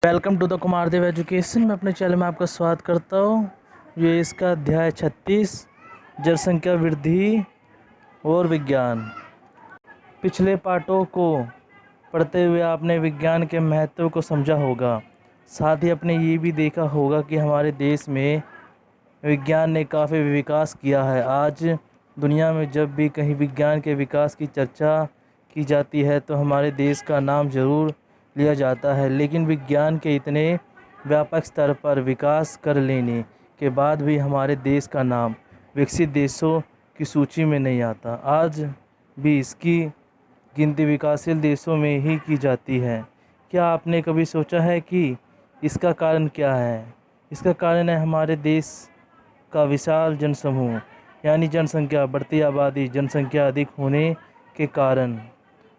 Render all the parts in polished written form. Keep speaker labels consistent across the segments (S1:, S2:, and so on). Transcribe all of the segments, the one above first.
S1: Welcome to the Kumar Dev education. मैं अपने channel में आपका स्वागत करता हूँ। ये इसका अध्याय 36 जनसंख्या वृद्धि और विज्ञान। पिछले पाठों को पढ़ते हुए आपने विज्ञान के महत्व को समझा होगा। साथ ही आपने ये भी देखा होगा कि हमारे देश में विज्ञान ने काफ़ी विकास किया है। आज दुनिया में जब भी कहीं विज्ञान के विकास की चर्चा की जाती है तो हमारे देश का नाम ज़रूर लिया जाता है, लेकिन विज्ञान के इतने व्यापक स्तर पर विकास कर लेने के बाद भी हमारे देश का नाम विकसित देशों की सूची में नहीं आता। आज भी इसकी गिनती विकासशील देशों में ही की जाती है। क्या आपने कभी सोचा है कि इसका कारण क्या है? इसका कारण है हमारे देश का विशाल जनसमूह, यानी जनसंख्या, बढ़ती आबादी। जनसंख्या अधिक होने के कारण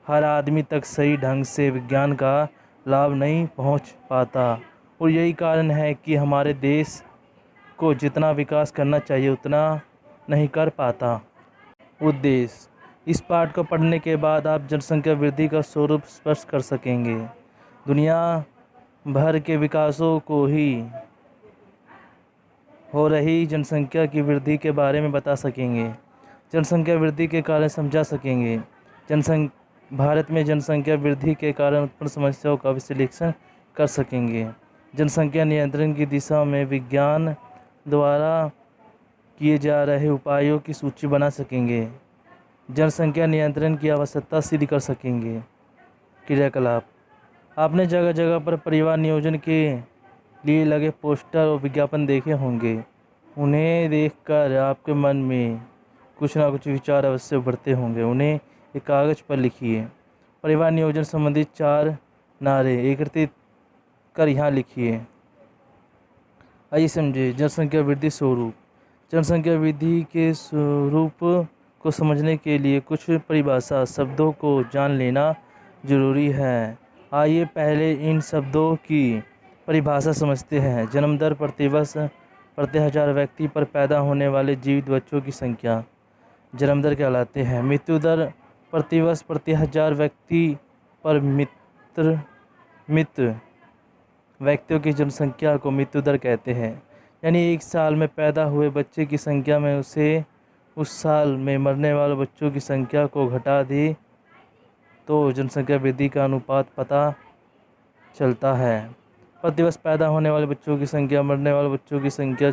S1: हर आदमी तक सही ढंग से विज्ञान का लाभ नहीं पहुंच पाता, और यही कारण है कि हमारे देश को जितना विकास करना चाहिए उतना नहीं कर पाता। उद्देश्य: इस पाठ को पढ़ने के बाद आप जनसंख्या वृद्धि का स्वरूप स्पष्ट कर सकेंगे। दुनिया भर के विकासों को ही हो रही जनसंख्या की वृद्धि के बारे में बता सकेंगे। जनसंख्या वृद्धि के कारण समझा सकेंगे। भारत में जनसंख्या वृद्धि के कारण उत्पन्न समस्याओं का विश्लेषण कर सकेंगे। जनसंख्या नियंत्रण की दिशा में विज्ञान द्वारा किए जा रहे उपायों की सूची बना सकेंगे। जनसंख्या नियंत्रण की आवश्यकता सिद्ध कर सकेंगे। क्रियाकलाप: आपने जगह जगह पर परिवार नियोजन के लिए लगे पोस्टर और विज्ञापन देखे होंगे। उन्हें देखकर आपके मन में कुछ ना कुछ विचार अवश्य उभरते होंगे। उन्हें एक कागज़ पर लिखिए। परिवार नियोजन संबंधित 4 नारे एकत्रित कर यहाँ लिखिए। आइए समझे जनसंख्या वृद्धि स्वरूप। जनसंख्या वृद्धि के स्वरूप को समझने के लिए कुछ परिभाषा शब्दों को जान लेना जरूरी है। आइए पहले इन शब्दों की परिभाषा समझते हैं। जन्म दर: प्रति वर्ष प्रति 1000 व्यक्ति पर पैदा होने वाले जीवित बच्चों की संख्या जन्म दर कहलाते हैं। मृत्यु दर: प्रति वर्ष प्रति 1000 व्यक्ति पर मृत व्यक्तियों की जनसंख्या को मृत्यु दर कहते हैं। यानी एक साल में पैदा हुए बच्चे की संख्या में उसे उस साल में मरने वाले बच्चों की संख्या को घटा दे तो जनसंख्या वृद्धि का अनुपात पता चलता है। प्रति वर्ष पैदा होने वाले बच्चों की संख्या, मरने वाले बच्चों की संख्या,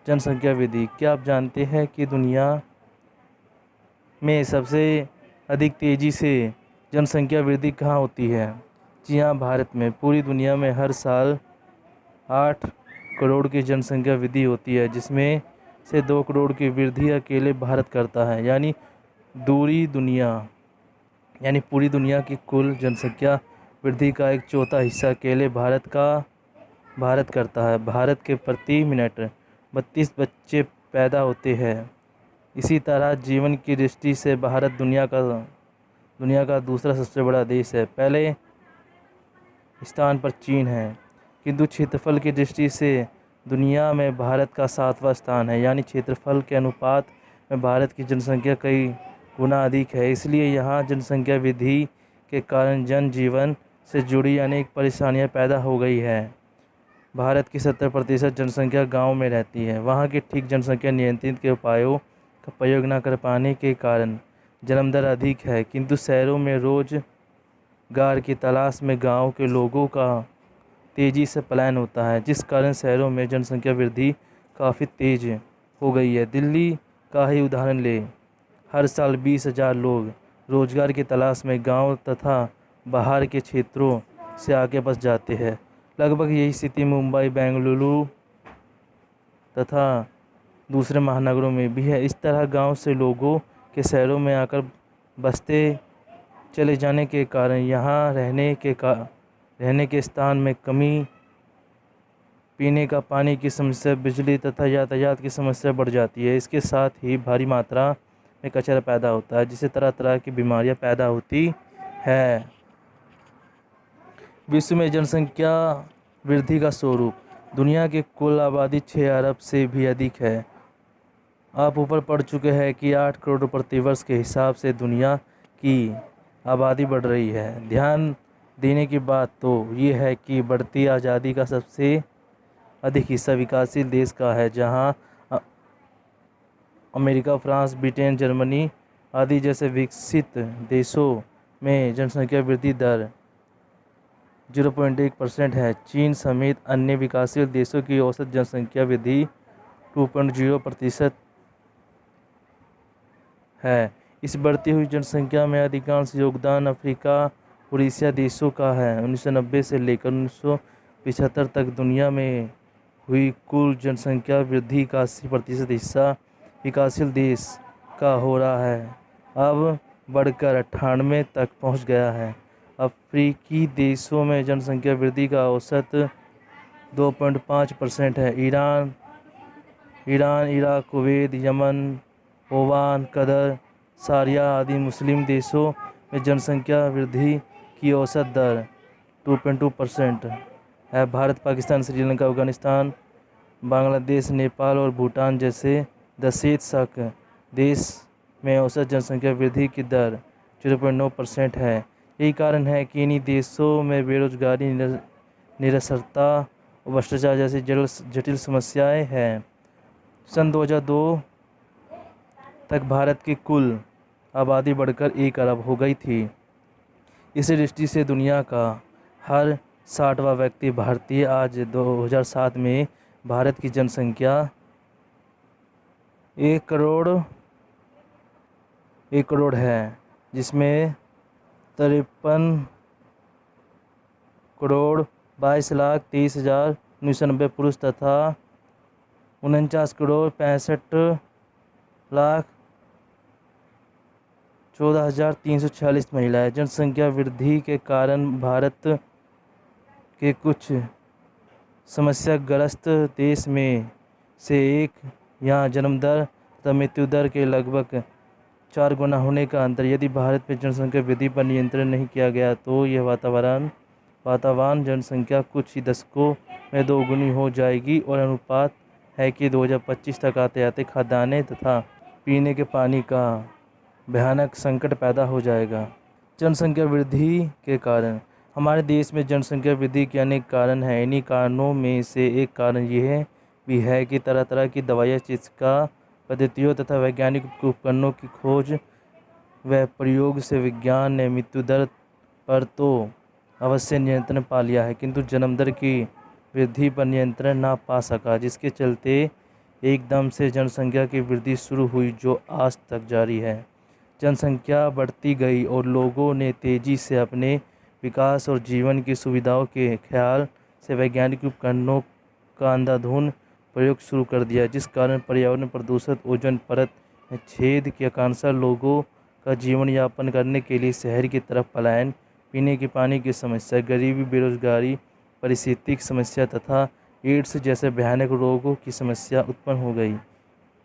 S1: जनसंख्या वृद्धि। क्या आप जानते हैं कि दुनिया में सबसे अधिक तेज़ी से जनसंख्या वृद्धि कहाँ होती है? जी हाँ, भारत में। पूरी दुनिया में हर साल 8 करोड़ की जनसंख्या वृद्धि होती है, जिसमें से 2 करोड़ की वृद्धि अकेले भारत करता है। यानी पूरी दुनिया की कुल जनसंख्या वृद्धि का 1/4 हिस्सा अकेले भारत करता है। भारत के प्रति मिनट 32 बच्चे पैदा होते हैं। इसी तरह जीवन की दृष्टि से भारत दुनिया का दूसरा सबसे बड़ा देश है। पहले स्थान पर चीन है, किंतु क्षेत्रफल की दृष्टि से दुनिया में भारत का 7वां स्थान है। यानी क्षेत्रफल के अनुपात में भारत की जनसंख्या कई गुना अधिक है। इसलिए यहाँ जनसंख्या वृद्धि के कारण जनजीवन से जुड़ी अनेक परेशानियाँ पैदा हो गई है। भारत की 70% जनसंख्या गाँव में रहती है। वहाँ की ठीक जनसंख्या नियंत्रण के उपायों का प्रयोग न कर पाने के कारण जन्म दर अधिक है, किंतु शहरों में रोजगार की तलाश में गांव के लोगों का तेज़ी से पलायन होता है, जिस कारण शहरों में जनसंख्या वृद्धि काफ़ी तेज़ हो गई है। दिल्ली का ही उदाहरण लें। हर साल 20,000 लोग रोजगार की तलाश में गांव तथा बाहर के क्षेत्रों से आगे बस जाते हैं। लगभग यही स्थिति मुंबई, बेंगलुरु तथा दूसरे महानगरों में भी है। इस तरह गांव से लोगों के शहरों में आकर बसते चले जाने के कारण यहाँ रहने के स्थान में कमी, पीने का पानी की समस्या, बिजली तथा यातायात की समस्या बढ़ जाती है। इसके साथ ही भारी मात्रा में कचरा पैदा होता है, जिससे तरह तरह की बीमारियां पैदा होती है। विश्व में जनसंख्या वृद्धि का स्वरूप: दुनिया की कुल आबादी 6 अरब से भी अधिक है। आप ऊपर पढ़ चुके हैं कि 8 करोड़ प्रति वर्ष के हिसाब से दुनिया की आबादी बढ़ रही है। ध्यान देने की बात तो ये है कि बढ़ती आज़ादी का सबसे अधिक हिस्सा विकासशील देश का है, जहां अमेरिका, फ्रांस, ब्रिटेन, जर्मनी आदि जैसे विकसित देशों में जनसंख्या वृद्धि दर 0.1% है। चीन समेत अन्य विकासशील देशों की औसत जनसंख्या वृद्धि 2.0% है। इस बढ़ती हुई जनसंख्या में अधिकांश योगदान अफ्रीका और एशिया देशों का है। 1990 से लेकर 1975 तक दुनिया में हुई कुल जनसंख्या वृद्धि का 80% हिस्सा विकासशील देश का हो रहा है, अब बढ़कर 98 तक पहुंच गया है। अफ्रीकी देशों में जनसंख्या वृद्धि का औसत 2.5% है। Iran, Iraq, Kuwait, Yemen, Oman, Qatar, सारिया आदि मुस्लिम देशों में जनसंख्या वृद्धि की औसत दर 2.2% है। भारत, पाकिस्तान, श्रीलंका, अफगानिस्तान, बांग्लादेश, नेपाल और भूटान जैसे 10 देश में औसत जनसंख्या वृद्धि की दर 0.9% है। यही कारण है कि इन्हीं देशों में बेरोजगारी, निरक्षरता और भ्रष्टाचार जैसी जटिल समस्याएं हैं। सन 2002 तक भारत की कुल आबादी बढ़कर 1 अरब हो गई थी। इसी दृष्टि से दुनिया का हर 60वां व्यक्ति भारतीय। आज 2007 में भारत की जनसंख्या 1 करोड़ है, जिसमें 53 करोड़ 22,23,990 पुरुष तथा 49 करोड़ 65,14,346 महिलाएं। जनसंख्या वृद्धि के कारण भारत के कुछ समस्याग्रस्त देश में से एक, यहाँ जन्म दर तथा मृत्यु दर के लगभग 4 गुना होने का अंतर। यदि भारत में जनसंख्या वृद्धि पर नियंत्रण नहीं किया गया तो यह वातावरण जनसंख्या कुछ ही दशकों में 2 गुनी हो जाएगी और अनुपात है कि 2025 तक आते आते खाद्यान्न तथा पीने के पानी का भयानक संकट पैदा हो जाएगा। जनसंख्या वृद्धि के कारण हमारे देश में जनसंख्या वृद्धि के अनेक कारण हैं। इन्हीं कारणों में से एक कारण यह भी है कि तरह तरह की दवाइयाँ, चिकित्सा पद्धतियों तथा वैज्ञानिक उपकरणों की खोज व प्रयोग से विज्ञान ने मृत्यु दर पर तो अवश्य नियंत्रण पा लिया है, किंतु जन्म दर की वृद्धि पर नियंत्रण ना पा सका, जिसके चलते एकदम से जनसंख्या की वृद्धि शुरू हुई, जो आज तक जारी है। जनसंख्या बढ़ती गई और लोगों ने तेज़ी से अपने विकास और जीवन की सुविधाओं के ख्याल से वैज्ञानिक उपकरणों का अंधाधुंध प्रयोग शुरू कर दिया, जिस कारण पर्यावरण प्रदूषण, ओजोन परत में छेद की आकांक्षा, लोगों का जीवन यापन करने के लिए शहर की तरफ पलायन, पीने के पानी की समस्या, गरीबी, बेरोजगारी, पारिस्थितिक समस्या तथा एड्स जैसे भयानक रोगों की समस्या उत्पन्न हो गई।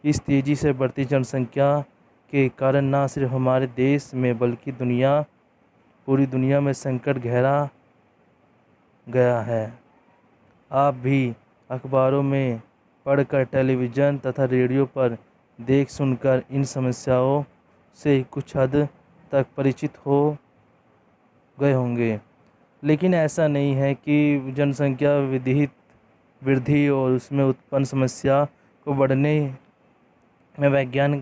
S1: इस तेज़ी से बढ़ती जनसंख्या के कारण न सिर्फ हमारे देश में बल्कि पूरी दुनिया में संकट गहरा गया है। आप भी अखबारों में पढ़कर, टेलीविज़न तथा रेडियो पर देख सुनकर इन समस्याओं से कुछ हद तक परिचित हो गए होंगे। लेकिन ऐसा नहीं है कि जनसंख्या वृद्धि और उसमें उत्पन्न समस्या को बढ़ने में विज्ञान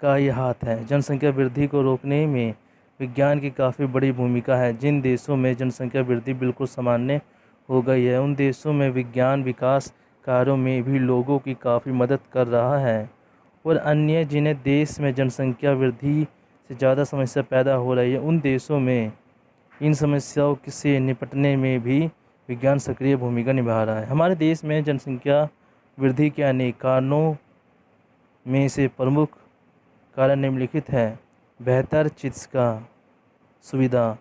S1: का ही हाथ है। जनसंख्या वृद्धि को रोकने में विज्ञान की काफ़ी बड़ी भूमिका है। जिन देशों में जनसंख्या वृद्धि बिल्कुल सामान्य हो गई है, उन देशों में विज्ञान विकास कार्यों में भी लोगों की काफ़ी मदद कर रहा है, और अन्य जिन्हें देश में जनसंख्या वृद्धि से ज़्यादा समस्या पैदा हो रही है, उन देशों में इन समस्याओं से निपटने में भी विज्ञान सक्रिय भूमिका निभा रहा है। हमारे देश में जनसंख्या वृद्धि के अनेक कारणों में से प्रमुख कारण निम्नलिखित है। बेहतर चिकित्सा सुविधा।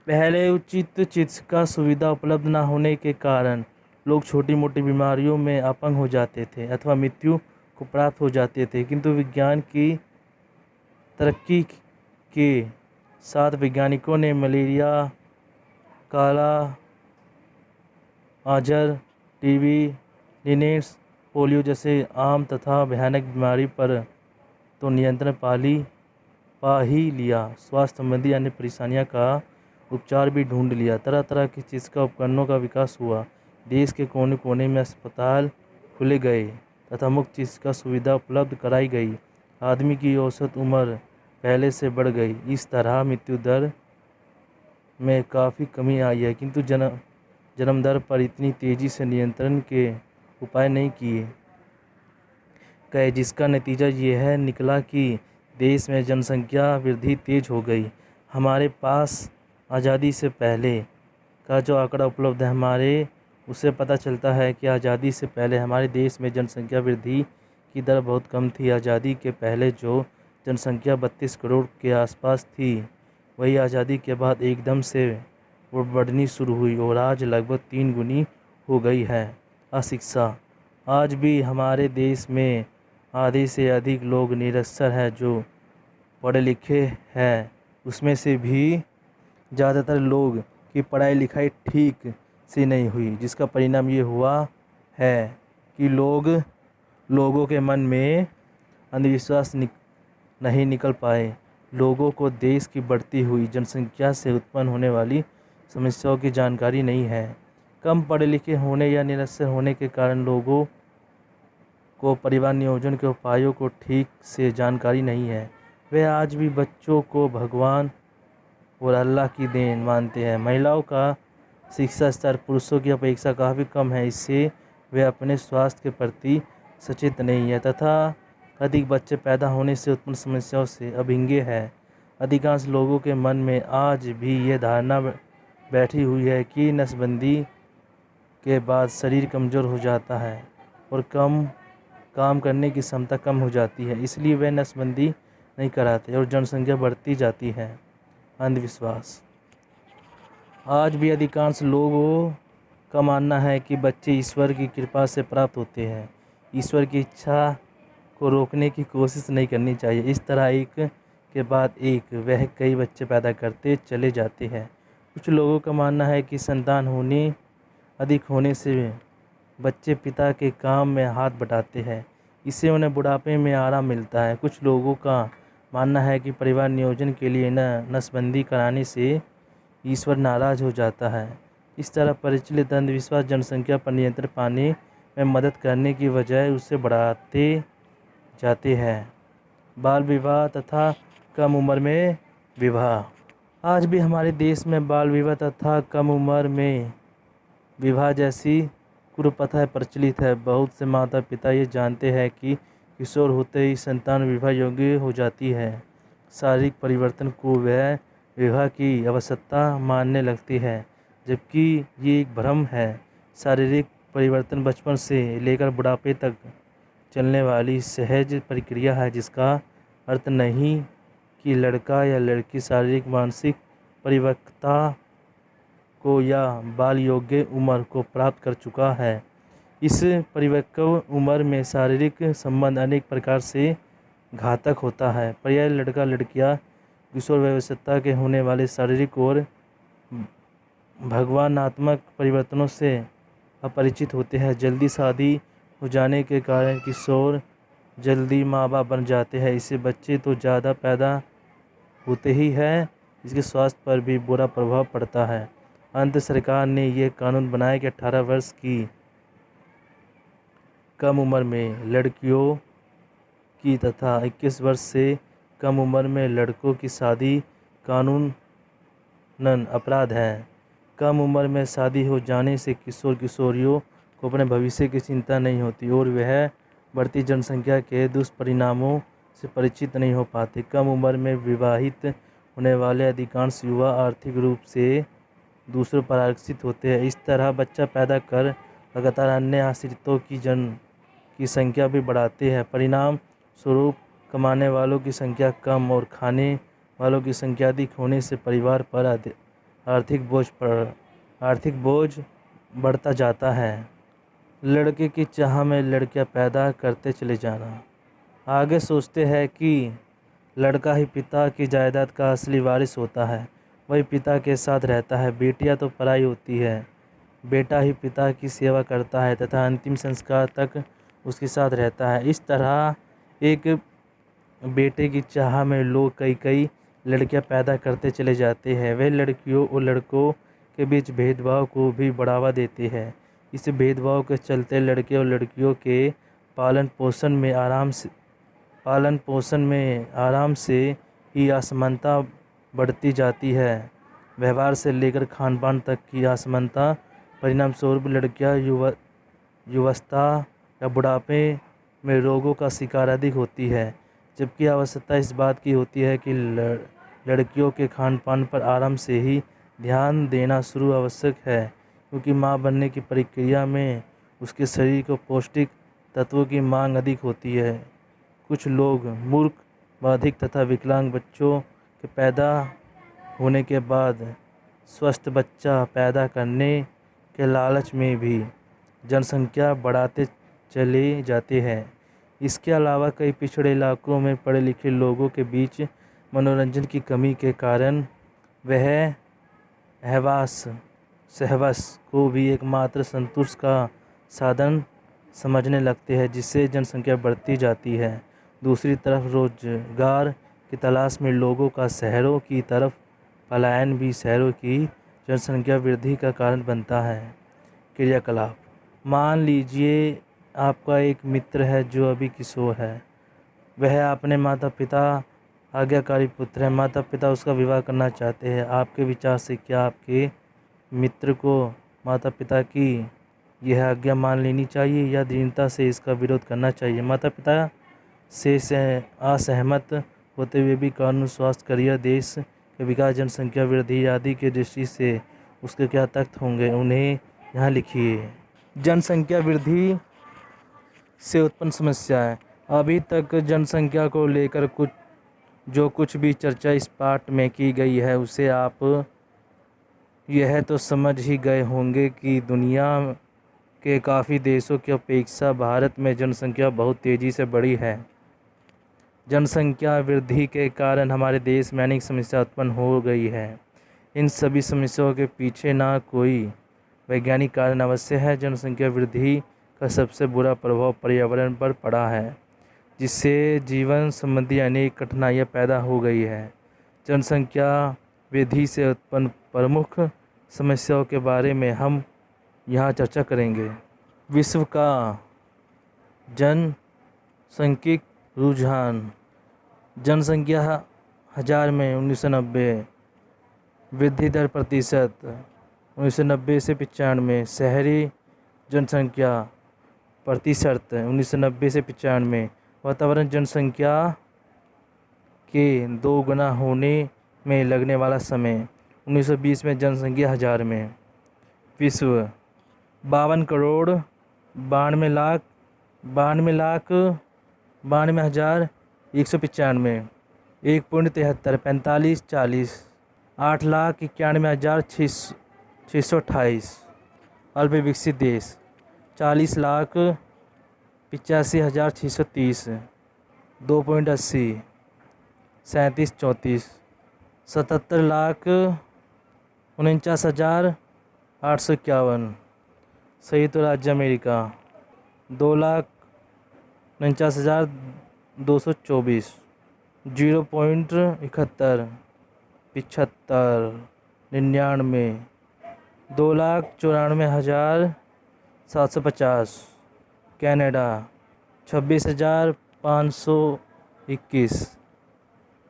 S1: पहले उचित चिकित्सा सुविधा उपलब्ध न होने के कारण लोग छोटी मोटी बीमारियों में अपंग हो जाते थे अथवा मृत्यु को प्राप्त हो जाते थे, किंतु विज्ञान की तरक्की के साथ वैज्ञानिकों ने मलेरिया, काला आजार, टीबी, लिनेट्स, पोलियो जैसे आम तथा भयानक बीमारी पर तो नियंत्रण पा पा ही लिया। स्वास्थ्य संबंधी अन्य परेशानियों का उपचार भी ढूंढ लिया। तरह तरह की चिकित्सा उपकरणों का विकास हुआ। देश के कोने कोने में अस्पताल खुले गए तथा मुफ्त चिकित्सा सुविधा उपलब्ध कराई गई। आदमी की औसत उम्र पहले से बढ़ गई। इस तरह मृत्यु दर में काफ़ी कमी आई है, किंतु जन्म दर पर इतनी तेज़ी से नियंत्रण के उपाय नहीं किए गए, जिसका नतीजा यह निकला कि देश में जनसंख्या वृद्धि तेज हो गई। हमारे पास आज़ादी से पहले का जो आंकड़ा उपलब्ध है हमारे, उससे पता चलता है कि आज़ादी से पहले हमारे देश में जनसंख्या वृद्धि की दर बहुत कम थी। आज़ादी के पहले जो जनसंख्या 32 करोड़ के आसपास थी, वही आज़ादी के बाद एकदम से वो बढ़नी शुरू हुई और आज लगभग 3 गुनी हो गई है। अशिक्षा। आज भी हमारे देश में आधे से अधिक लोग निरक्षर हैं। जो पढ़े लिखे हैं उसमें से भी ज़्यादातर लोग की पढ़ाई लिखाई ठीक से नहीं हुई, जिसका परिणाम ये हुआ है कि लोगों के मन में अंधविश्वास नहीं निकल पाए। लोगों को देश की बढ़ती हुई जनसंख्या से उत्पन्न होने वाली समस्याओं की जानकारी नहीं है। कम पढ़े लिखे होने या निरक्षर होने के कारण लोगों को परिवार नियोजन के उपायों को ठीक से जानकारी नहीं है। वे आज भी बच्चों को भगवान और अल्लाह की देन मानते हैं। महिलाओं का शिक्षा स्तर पुरुषों की अपेक्षा काफ़ी कम है। इससे वे अपने स्वास्थ्य के प्रति सचेत नहीं है तथा अधिक बच्चे पैदा होने से उत्पन्न समस्याओं से अभिज्ञ है। अधिकांश लोगों के मन में आज भी ये धारणा बैठी हुई है कि नसबंदी के बाद शरीर कमज़ोर हो जाता है और काम करने की क्षमता कम हो जाती है, इसलिए वे नसबंदी नहीं कराते और जनसंख्या बढ़ती जाती है। अंधविश्वास। आज भी अधिकांश लोगों का मानना है कि बच्चे ईश्वर की कृपा से प्राप्त होते हैं। ईश्वर की इच्छा को रोकने की कोशिश नहीं करनी चाहिए। इस तरह एक के बाद एक वह कई बच्चे पैदा करते चले जाते हैं। कुछ लोगों का मानना है कि संतान अधिक होने से बच्चे पिता के काम में हाथ बटाते हैं, इससे उन्हें बुढ़ापे में आराम मिलता है। कुछ लोगों का मानना है कि परिवार नियोजन के लिए नसबंदी कराने से ईश्वर नाराज हो जाता है। इस तरह प्रचलित अंधविश्वास जनसंख्या पर नियंत्रण पाने में मदद करने की बजाय उसे बढ़ाते जाते हैं। बाल विवाह तथा कम उम्र में विवाह। आज भी हमारे देश में बाल विवाह तथा कम उम्र में विवाह जैसी कुप्रथा प्रचलित है। बहुत से माता पिता ये जानते हैं कि किशोर होते ही संतान विवाह योग्य हो जाती है। शारीरिक परिवर्तन को वह विवाह की आवश्यकता मानने लगती है, जबकि ये एक भ्रम है। शारीरिक परिवर्तन बचपन से लेकर बुढ़ापे तक चलने वाली सहज प्रक्रिया है, जिसका अर्थ नहीं कि लड़का या लड़की शारीरिक मानसिक परिपक्वता को या बाल योग्य उम्र को प्राप्त कर चुका है। इस परिपक्व उम्र में शारीरिक संबंध अनेक प्रकार से घातक होता है। पर्याय लड़का लड़कियां किशोर व्यवस्था के होने वाले शारीरिक और भावनात्मक परिवर्तनों से अपरिचित होते हैं। जल्दी शादी हो जाने के कारण किशोर जल्दी माँ बाप बन जाते हैं। इससे बच्चे तो ज़्यादा पैदा होते ही हैं, इसके स्वास्थ्य पर भी बुरा प्रभाव पड़ता है। अंत सरकार ने ये कानून बनाया कि 18 वर्ष की कम उम्र में लड़कियों की तथा 21 वर्ष से कम उम्र में लड़कों की शादी कानूनन अपराध है। कम उम्र में शादी हो जाने से किशोर किशोरियों को अपने भविष्य की चिंता नहीं होती और वह बढ़ती जनसंख्या के दुष्परिणामों से परिचित नहीं हो पाते। कम उम्र में विवाहित होने वाले अधिकांश युवा आर्थिक रूप से दूसरों पर आकर्षित होते हैं। इस तरह बच्चा पैदा कर लगातार अन्य आश्रितों की संख्या भी बढ़ाते हैं। परिणाम स्वरूप कमाने वालों की संख्या कम और खाने वालों की संख्या अधिक होने से परिवार पर आर्थिक बोझ बढ़ता जाता है। लड़के की चाह में लड़कियां पैदा करते चले जाना। आगे सोचते हैं कि लड़का ही पिता की जायदाद का असली वारिस होता है, वही पिता के साथ रहता है। बेटियां तो पराई होती है। बेटा ही पिता की सेवा करता है तथा अंतिम संस्कार तक उसके साथ रहता है। इस तरह एक बेटे की चाह में लोग कई कई लड़कियां पैदा करते चले जाते हैं। वे लड़कियों और लड़कों के बीच भेदभाव को भी बढ़ावा देते हैं। इस भेदभाव के चलते लड़के और लड़कियों के पालन पोषण में आराम से ही असमानता बढ़ती जाती है। व्यवहार से लेकर खान पान तक की असमानता परिणाम स्वरूप लड़कियां युवावस्था या बुढ़ापे में रोगों का शिकार अधिक होती है, जबकि आवश्यकता इस बात की होती है कि लड़कियों के खान पान पर आराम से ही ध्यान देना शुरू आवश्यक है, क्योंकि मां बनने की प्रक्रिया में उसके शरीर को पौष्टिक तत्वों की मांग अधिक होती है। कुछ लोग मूर्ख, बाधिक तथा विकलांग बच्चों के पैदा होने के बाद स्वस्थ बच्चा पैदा करने के लालच में भी जनसंख्या बढ़ाते चले जाते हैं। इसके अलावा कई पिछड़े इलाकों में पढ़े लिखे लोगों के बीच मनोरंजन की कमी के कारण वह सहवास को भी एकमात्र संतोष का साधन समझने लगते हैं, जिससे जनसंख्या बढ़ती जाती है। दूसरी तरफ रोजगार की तलाश में लोगों का शहरों की तरफ पलायन भी शहरों की जनसंख्या वृद्धि का कारण बनता है। क्रियाकलाप: मान लीजिए आपका एक मित्र है जो अभी किशोर है। वह अपने माता पिता आज्ञाकारी पुत्र है। माता पिता उसका विवाह करना चाहते हैं। आपके विचार से क्या आपके मित्र को माता पिता की यह आज्ञा मान लेनी चाहिए या दृढ़ता से इसका विरोध करना चाहिए? माता पिता से असहमत होते हुए भी कानून, स्वास्थ्य, करियर, देश के विकास, जनसंख्या वृद्धि आदि की दृष्टि से उसके क्या तथ्य होंगे, उन्हें यहाँ लिखिए। जनसंख्या वृद्धि से उत्पन्न समस्याएं। अभी तक जनसंख्या को लेकर जो कुछ भी चर्चा इस पाठ में की गई है, उसे आप यह तो समझ ही गए होंगे कि दुनिया के काफ़ी देशों की अपेक्षा भारत में जनसंख्या बहुत तेज़ी से बढ़ी है। जनसंख्या वृद्धि के कारण हमारे देश में अनेक समस्या उत्पन्न हो गई है। इन सभी समस्याओं के पीछे ना कोई वैज्ञानिक कारण अवश्य है। जनसंख्या वृद्धि का सबसे बुरा प्रभाव पर्यावरण पर पड़ा है, जिससे जीवन संबंधी अनेक कठिनाइयाँ पैदा हो गई है। जनसंख्या वृद्धि से उत्पन्न प्रमुख समस्याओं के बारे में हम यहाँ चर्चा करेंगे। विश्व का जनसांख्यिक रुझान। जनसंख्या हजार में 1990, वृद्धि दर प्रतिशत 1990 से 95, शहरी जनसंख्या प्रतिशत 1990 से 95, वातावरण जनसंख्या के 2 गुना होने में लगने वाला समय 1920 में जनसंख्या हजार में। विश्व 52 करोड़ 92 लाख 92,195, 1.73, 45, 40, 8,91,628। अल्प विकसित देश 40,85,630, 2.80, 37, 34। 77,49,851। संयुक्त राज्य अमेरिका 2,49,224, 0.71, 75, 99, 2,94,750। कनाडा 26,521,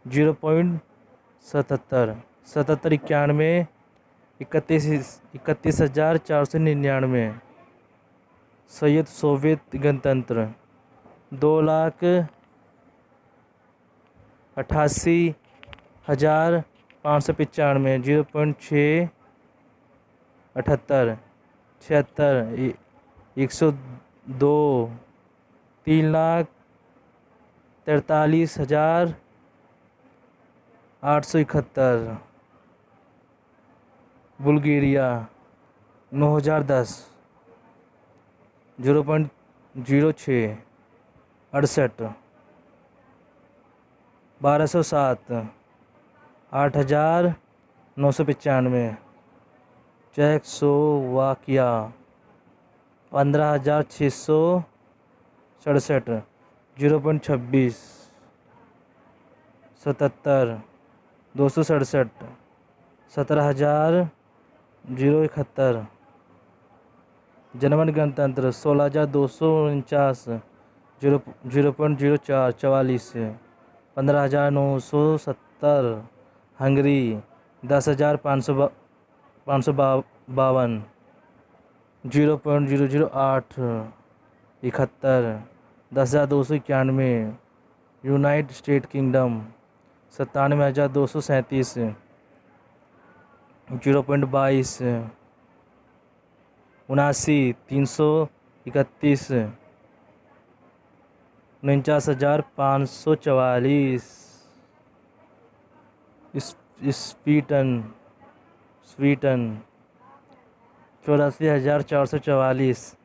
S1: 0.77, 77, 91, 31,499। संयुक्त सोवियत गणतंत्र 2,88,595, 0.678, 76, 102, 3,43,871। बुल्गारिया 9,010, 0.06, 68, 1,207, 8,995। चेकोस्लोवाकिया 15,667, 0.26, 77, 267, 17,071। जनगण गणतंत्र 16,249, 0.04 44। 15,970। Hungary 10,552, 0.008 71। 10,291। United state kingdom 97,237, 0.22। 79,331, 49,544। Sweden 84,444,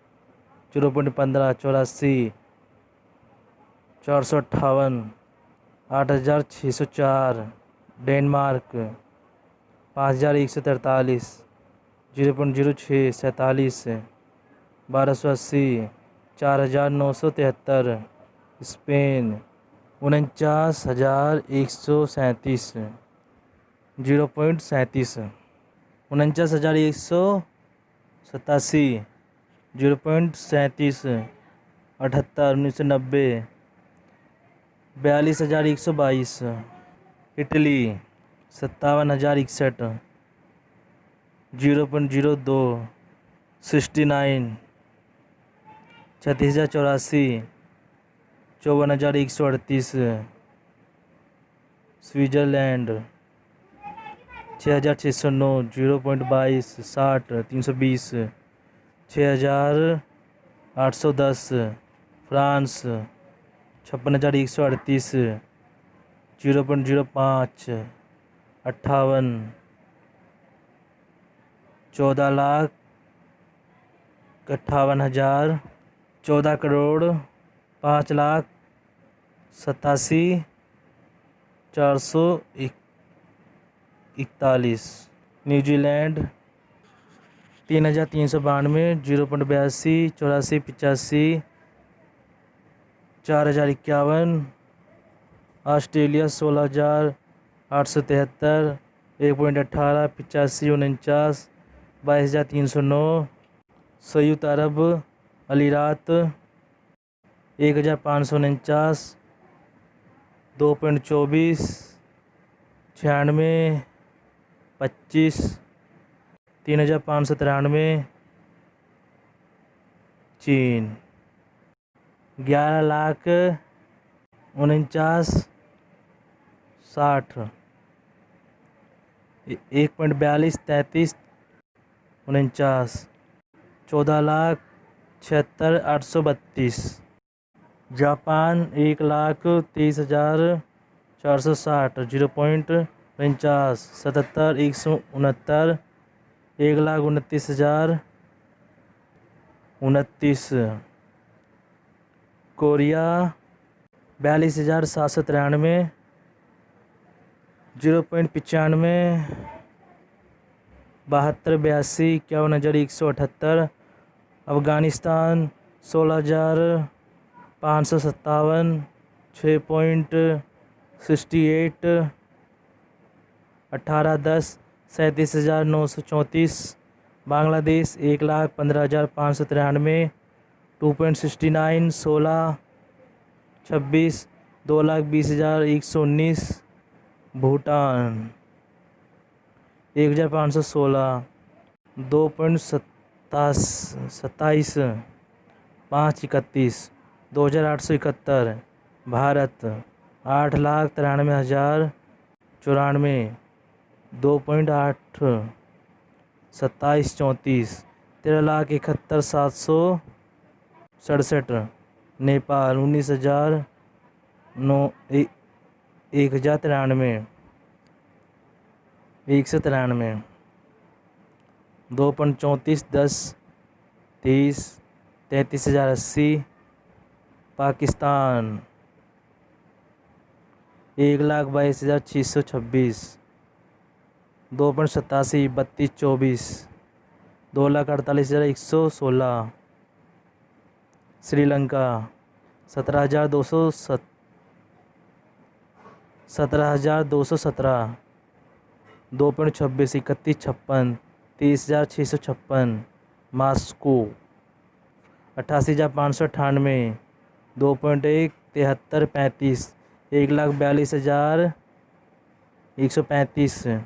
S1: 0.15 84। 458, 8,604। Denmark 5,143, 0.06 47। 1280, 4,973। Spain 49,137, 0.37। 49,187, 0.37। 78, 1990। 42,122। Italy 57,061, 0.02। 69, 36,084, 54,138। Switzerland 6,609, 0.22। 60, 320। 6,810। France 56,138, 0.05। 58, 14,58,000। 14,85,87,441। New Zealand 3,392, 0.82। 84, 85। 4,051। Australia 16,873, 1.18। 85, 49। 22,309। संयुक्त अरब अमीरात 1,549, 2.24। 96, 25। 3,593। चीन 11,49,60, 1.42। 33, 49। 14,76,832। Japan 1,23,460, 0.49। 77, 169। 1,29,029। Korea 42,793, 0.95। 72, 82। 51,178। Afghanistan 16,557, 6.68। 18,10। 37,934। Bangladesh 1,15,593, 2.69। 16, 26। 2,20,119। Bhutan 1,516, 2.27। 5,31। 2,871। Bharat 8,93,094, 2.8। 27, 34। 13,71,767। Nepal 19,009, 1,093। 193। 2.34। 10, 30। 33,080। Pakistan 1,22,626, 2.87। 32, 24। 2,48,116। Sri Lanka 17,200, 17,217, 2.26, 31,56, 30,656। Moscow 88,598, 2.1, 73, 35, 1,42,135।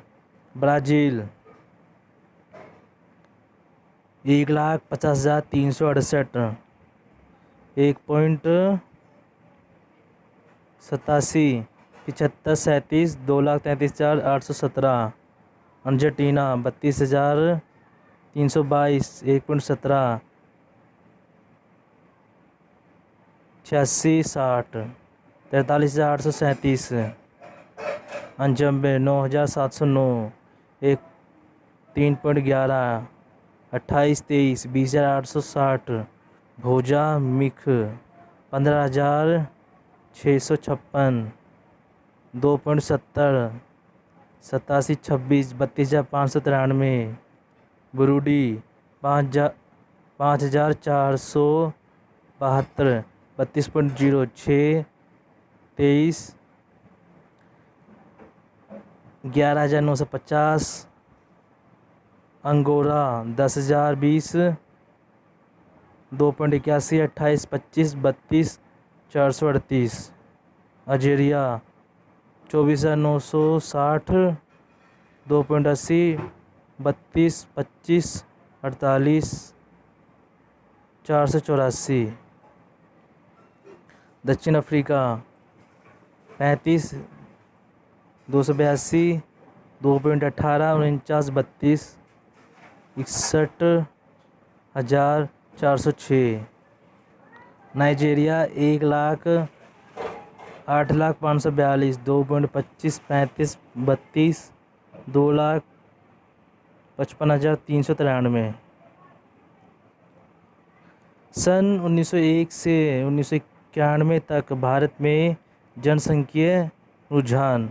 S1: Brazil 1,50,368, 1.87, 75, 37, 2,33,817। Argentina 32,322, 1.17, 86, 60, 43,837। अंजम्बे 9,709, 3.11, 28, 23, 20,860। भोजा मिख 15,656, 2.70, 87, 26, 32,593। बुरुडी 5,472, 32.06, 23, 11,950। अंगोरा 10,020, 2.81, 28, 25, 32, 438। अल्जीरिया 24,960, 2.80, 32, 25, 48, 484। दक्षिण अफ्रीका 35, 282, 2.18, 49, 32, 61,406। नाइजीरिया 1,08,542, 2.25, 35, 32, 2,55,393। सन 1901 से 1991 तक भारत में जनसंख्यीय रुझान।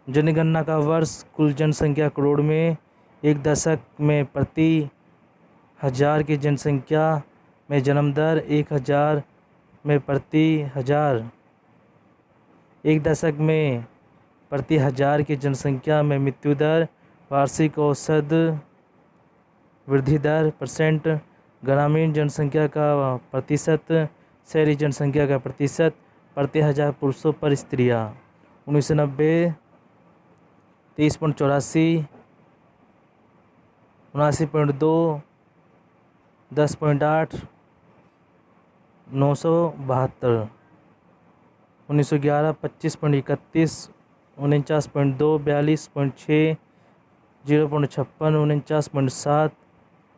S1: जनगणना का वर्ष कुल जनसंख्या करोड़ में। एक दशक में प्रति 1,000 की जनसंख्या में जन्म दर 1,000 में प्रति 1,000। एक दशक में प्रति 1,000 की जनसंख्या में मृत्यु दर। वार्षिक औसत वृद्धि दर %। ग्रामीण जनसंख्या का प्रतिशत, शहरी जनसंख्या का प्रतिशत प्रति 1,000 पुरुषों पर स्त्रियां। 1990 30.84, 79.2, 10.8, 972। 1911 25.31, 49.2, 42.6, 0.56, 49.7,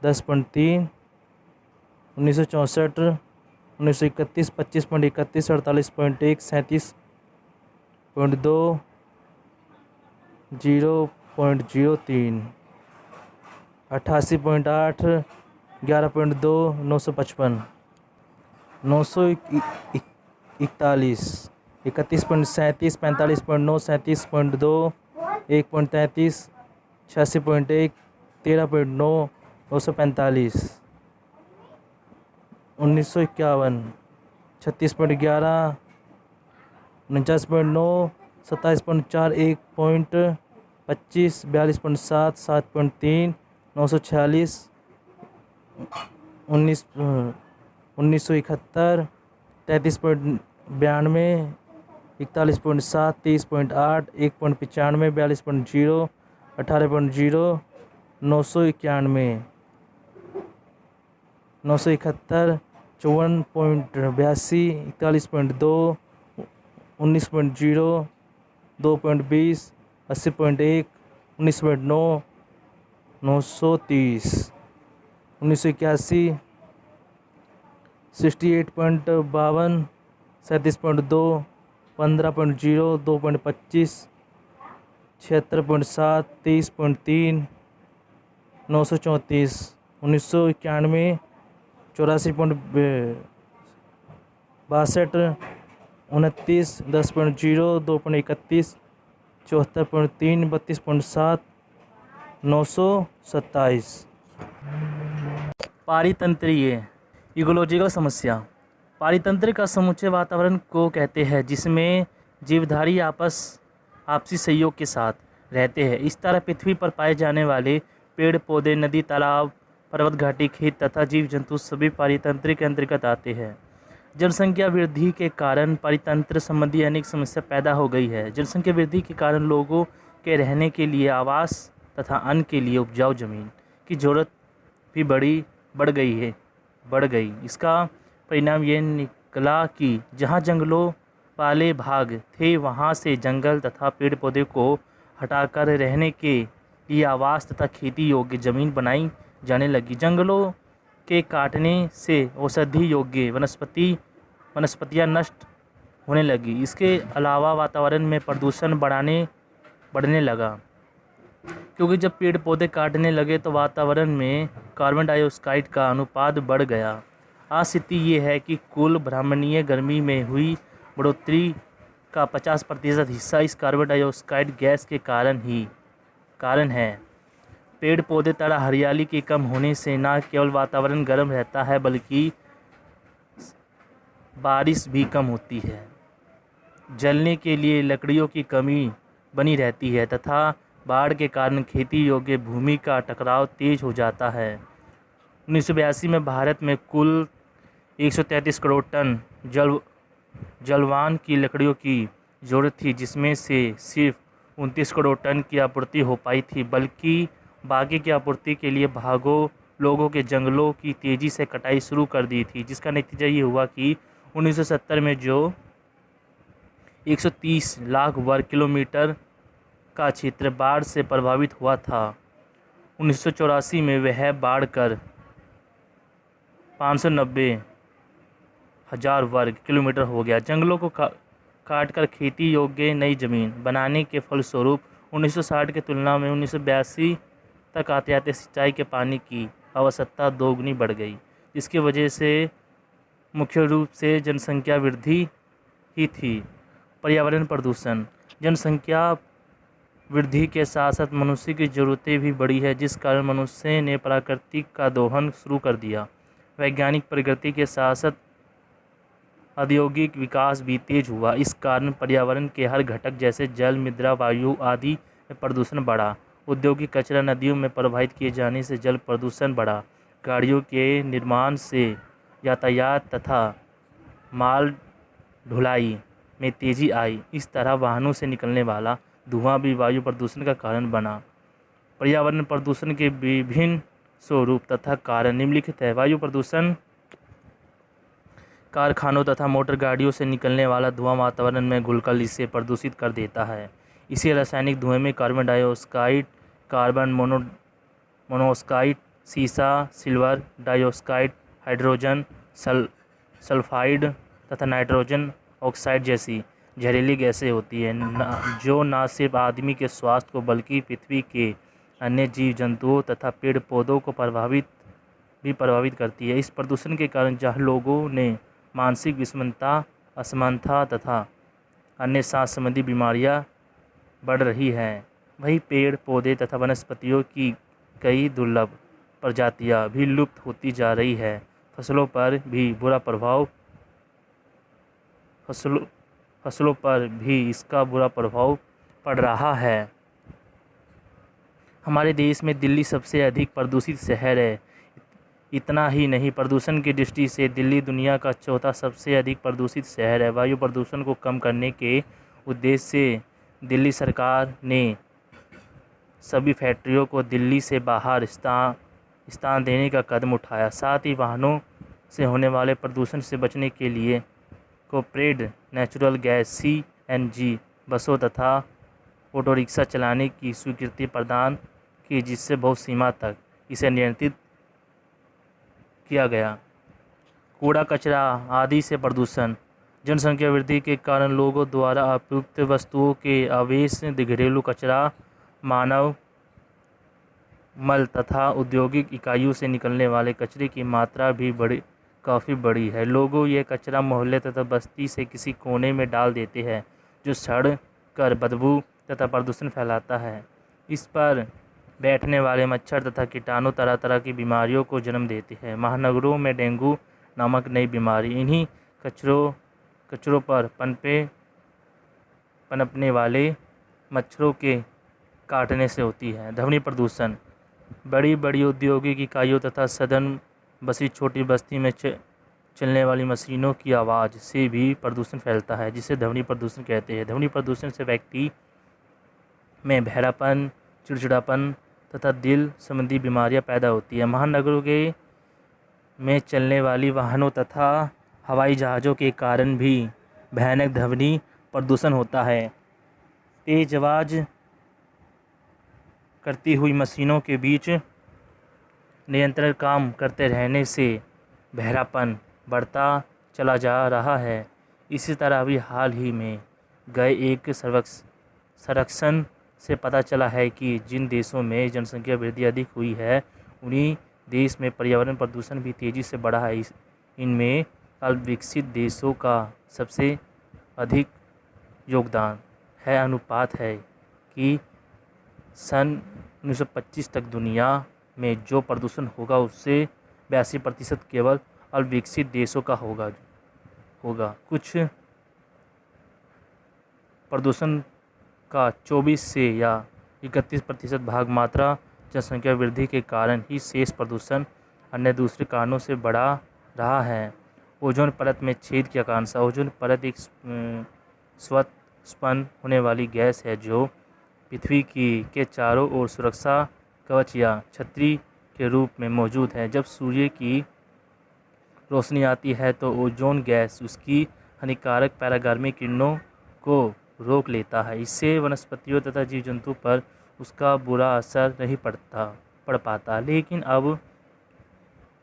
S1: 10.3। 1964 1931 25.31, 48.1, 37.2, 0.03। 88.8, 11.2, 955। 941, 31.37, 45.9, 37.2, 1.33, 86.1, 13.9, 945। 1951 36.11, 49.9, 27.4, 1.25, 42.7, 7.3, 946। 1971 33.92, 41.7, 30.8, 1.95, 42.0, 18.0, 991। 971 54.82, 41.2, 19.0, 2.20, 80.1, 19.9, 930। 1981 68.52, 37.2, 15.0, 2.25, 76.7, 30.3, 934। 1991 84.62, 29, 10.0, 2.31, 74.3, 32.7, 927। पारितंत्रीय इकोलॉजिकल समस्या। पारितंत्र का समुच्चय वातावरण को कहते हैं जिसमें जीवधारी आपसी सहयोग के साथ रहते हैं। इस तरह पृथ्वी पर पाए जाने वाले पेड़ पौधे, नदी, तालाब, पर्वत, घाटी, खेत तथा जीव जंतु सभी पारितंत्र के अंतर्गत आते हैं। जनसंख्या वृद्धि के कारण पारितंत्र संबंधी अनेक समस्या पैदा हो गई है। जनसंख्या वृद्धि के कारण लोगों के रहने के लिए आवास तथा अन्न के लिए उपजाऊ जमीन की जरूरत भी बढ़ गई। इसका परिणाम ये निकला कि जहाँ जंगलों वाले भाग थे वहाँ से जंगल तथा पेड़ पौधे को हटाकर रहने के लिए आवास तथा खेती योग्य जमीन बनाई जाने लगी। जंगलों के काटने से औषधि योग्य वनस्पतियाँ नष्ट होने लगी। इसके अलावा वातावरण में प्रदूषण बढ़ने लगा, क्योंकि जब पेड़ पौधे काटने लगे तो वातावरण में कार्बन डाइऑक्साइड का अनुपात बढ़ गया। आज स्थिति ये है कि कुल ब्रह्मांडीय गर्मी में हुई बढ़ोतरी का 50% हिस्सा इस कार्बन डाइऑक्साइड गैस के कारण है। पेड़ पौधे तथा हरियाली के कम होने से न केवल वातावरण गर्म रहता है बल्कि बारिश भी कम होती है। जलने के लिए लकड़ियों की कमी बनी रहती है तथा बाढ़ के कारण खेती योग्य भूमि का टकराव तेज हो जाता है। 1982 में भारत में कुल 133 करोड़ टन जलवान की लकड़ियों की ज़रूरत थी, जिसमें से सिर्फ 29 करोड़ टन की आपूर्ति हो पाई थी, बल्कि बाकी की आपूर्ति के लिए लोगों के जंगलों की तेज़ी से कटाई शुरू कर दी थी, जिसका नतीजा ये हुआ कि 1970 में जो 130 लाख वर्ग किलोमीटर का क्षेत्र बाढ़ से प्रभावित हुआ था, 1984 में वह बढ़कर 590 हजार वर्ग किलोमीटर हो गया। जंगलों को काटकर खेती योग्य नई जमीन बनाने के फलस्वरूप 1960 की तुलना में 1982 तक आते सिंचाई के पानी की आवश्यकता दोगुनी बढ़ गई, जिसकी वजह से मुख्य रूप से जनसंख्या वृद्धि ही थी। पर्यावरण प्रदूषण। जनसंख्या वृद्धि के साथ साथ मनुष्य की ज़रूरतें भी बढ़ी है, जिस कारण मनुष्य ने प्रकृति का दोहन शुरू कर दिया। वैज्ञानिक प्रगति के साथ साथ औद्योगिक विकास भी तेज हुआ। इस कारण पर्यावरण के हर घटक जैसे जल, मृदा, वायु आदि में प्रदूषण बढ़ा। औद्योगिक कचरा नदियों में प्रवाहित किए जाने से जल प्रदूषण बढ़ा। गाड़ियों के निर्माण से यातायात तथा माल ढुलाई में तेजी आई। इस तरह वाहनों से निकलने वाला धुआं भी वायु प्रदूषण का कारण बना। पर्यावरण प्रदूषण के विभिन्न स्वरूप तथा कारण निम्नलिखित है। वायु प्रदूषण। कारखानों तथा मोटर गाड़ियों से निकलने वाला धुआं वातावरण में घुलकर इसे प्रदूषित कर देता है। इसी रासायनिक धुएं में कार्बन डाइऑक्साइड, कार्बन मोनोऑक्साइड, सीसा, सिल्वर डाइऑक्साइड, हाइड्रोजन सल्फाइड तथा नाइट्रोजन ऑक्साइड जैसी जहरीली गैसें होती हैं, जो न सिर्फ आदमी के स्वास्थ्य को बल्कि पृथ्वी के अन्य जीव जंतुओं तथा पेड़ पौधों को प्रभावित करती है। इस प्रदूषण के कारण जहाँ लोगों ने मानसिक विषमता, असमानता तथा अन्य सांस संबंधी बीमारियां बढ़ रही हैं, वहीं पेड़ पौधे तथा वनस्पतियों की कई दुर्लभ प्रजातियां भी लुप्त होती जा रही है। फसलों पर भी इसका बुरा प्रभाव पड़ रहा है। हमारे देश में दिल्ली सबसे अधिक प्रदूषित शहर है। इतना ही नहीं, प्रदूषण की दृष्टि से दिल्ली दुनिया का चौथा सबसे अधिक प्रदूषित शहर है। वायु प्रदूषण को कम करने के उद्देश्य से दिल्ली सरकार ने सभी फैक्ट्रियों को दिल्ली से बाहर स्थान देने का कदम उठाया। साथ ही वाहनों से होने वाले प्रदूषण से बचने के लिए कॉर्पोरेट नेचुरल गैस CNG बसों तथा ऑटो रिक्शा चलाने की स्वीकृति प्रदान की, जिससे बहुत सीमा तक इसे नियंत्रित किया गया। कूड़ा कचरा आदि से प्रदूषण। जनसंख्या वृद्धि के कारण लोगों द्वारा अप्रयुक्त वस्तुओं के अवशेष, घरेलू कचरा, मानव मल तथा औद्योगिक इकाइयों से निकलने वाले कचरे की मात्रा भी काफ़ी बड़ी है। लोगों ये कचरा मोहल्ले तथा बस्ती से किसी कोने में डाल देते हैं, जो सड़ कर बदबू तथा प्रदूषण फैलाता है। इस पर बैठने वाले मच्छर तथा कीटाणु तरह तरह की बीमारियों को जन्म देते हैं। महानगरों में डेंगू नामक नई बीमारी इन्हीं कचरों पर पनपने वाले मच्छरों के काटने से होती है। ध्वनि प्रदूषण बड़ी बड़ी औद्योगिक इकाइयों तथा सघन बसी छोटी बस्ती में चलने वाली मशीनों की आवाज़ से भी प्रदूषण फैलता है, जिसे ध्वनि प्रदूषण कहते हैं। ध्वनि प्रदूषण से व्यक्ति में बहरापन, चिड़चिड़ापन तथा दिल संबंधी बीमारियां पैदा होती हैं। महानगरों के में चलने वाली वाहनों तथा हवाई जहाज़ों के कारण भी भयानक ध्वनि प्रदूषण होता है। तेज आवाज़ करती हुई मशीनों के बीच निरंतर काम करते रहने से बहरापन बढ़ता चला जा रहा है। इसी तरह अभी हाल ही में गए एक सर्वेक्षण से पता चला है कि जिन देशों में जनसंख्या वृद्धि अधिक हुई है उन्हीं देश में पर्यावरण प्रदूषण भी तेज़ी से बढ़ा है। इनमें अल्पविकसित देशों का सबसे अधिक योगदान है। अनुपात है कि सन 1925 तक दुनिया में जो प्रदूषण होगा उससे 82% केवल अल्पविकसित देशों का होगा। कुछ प्रदूषण का 24 से या 31% भाग मात्रा जनसंख्या वृद्धि के कारण ही शेष प्रदूषण अन्य दूसरे कारणों से बढ़ा रहा है। ओजोन परत में छेद की आकांक्षा। ओजोन परत एक स्वतःस्पंद होने वाली गैस है जो पृथ्वी के चारों ओर सुरक्षा कवच या छतरी के रूप में मौजूद है। जब सूर्य की रोशनी आती है तो ओजोन गैस उसकी हानिकारक पराबैंगनी किरणों को रोक लेता है। इससे वनस्पतियों तथा जीव जंतु पर उसका बुरा असर नहीं पड़ पाता। लेकिन अब